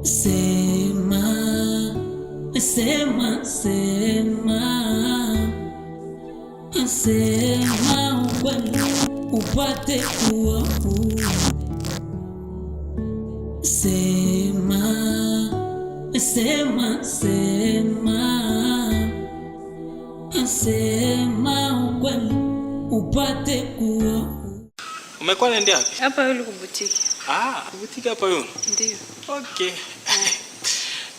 Sema, sema, sema, sema ukweli upate kuwa huru. Sema, sema, sema, sema ukweli upate kuwa huru. Umekuwa nende wapi? Hapa yule kubutiki. Kubutiki hapa yule? Ndio. Okay.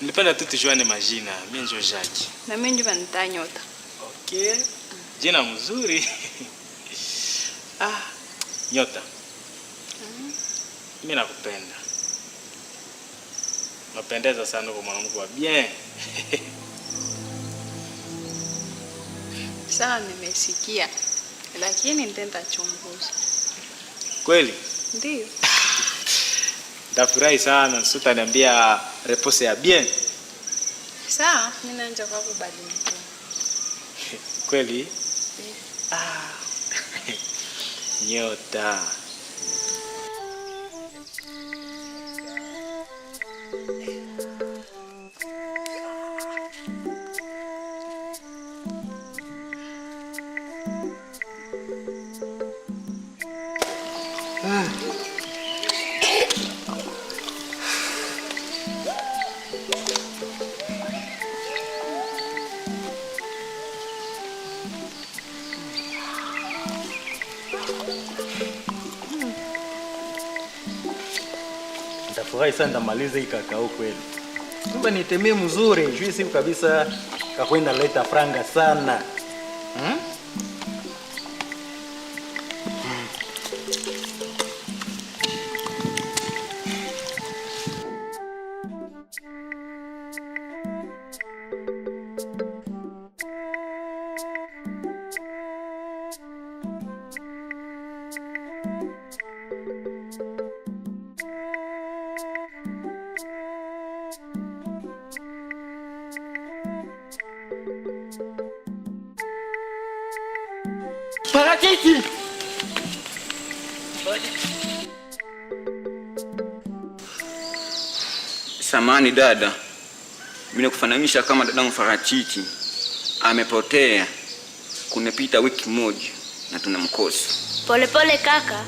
Nilipenda tu tujuane majina. Mimi ndio Jacques. Na mimi ndio Vanita Nyota. Okay. Jina mzuri. Nyota. Mimi nakupenda. Unapendeza sana kwa mwanamke wa bien. Sana nimesikia. Lakini nitaenda chunguza. Kweli? Ndio. Nitafurahi sana utaniambia repose ya bien. Sawa, mimi naanza kwa kubadilika. Kweli? Nyota. Nitafurahi sana ndamaliza hii kakao kweli. Kumbe nitemee mzuri, juu siku kabisa kakwenda leta franga sana. Parachichi! Samani dada, mimi nakufananisha kama dadangu Parachichi. Amepotea. Kunapita wiki moja na tunamkosa. Polepole kaka,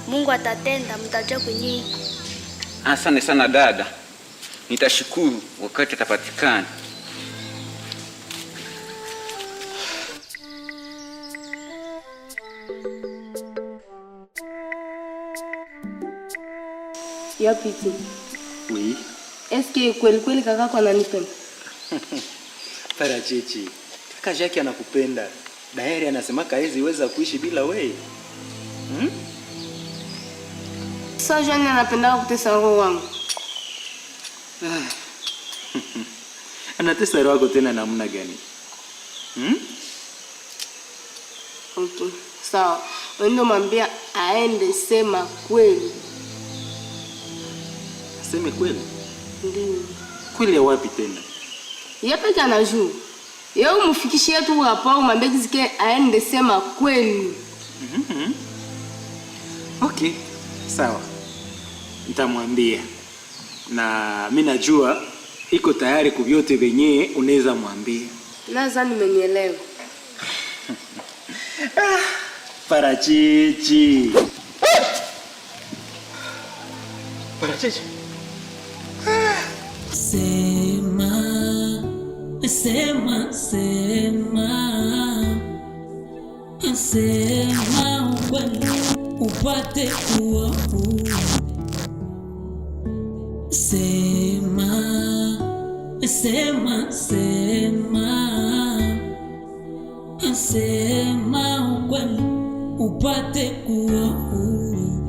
Mungu atatenda, mtajua kwenye. Asante sana dada. Nitashukuru wakati atapatikana. Yapiti. Oui. Est-ce que kweli kakako ananipenda? Parachichi. Kaka Jacques anakupenda. Dairi anasema kaezi weza kuishi bila wewe. Sasa Jean anapenda kutesa roho wangu. Anatesa roho wako tena namna gani? Okay. Sawa. Ndio mwambia aende sema kweli. Sema kweli? Ndio. Kweli ya wapi tena? Yepe kana juu. Yeye umfikishie tu hapo mwambie kizike aende sema kweli. Okay. Sawa. Nitamwambia. Na mimi najua iko tayari kwa vyote venye unaweza mwambia. Nadhani umenielewa. Parachichi. Parachichi. Sema, sema, sema, sema ukweli upate kuwa huru. Sema, sema, sema, sema ukweli upate kuwa huru.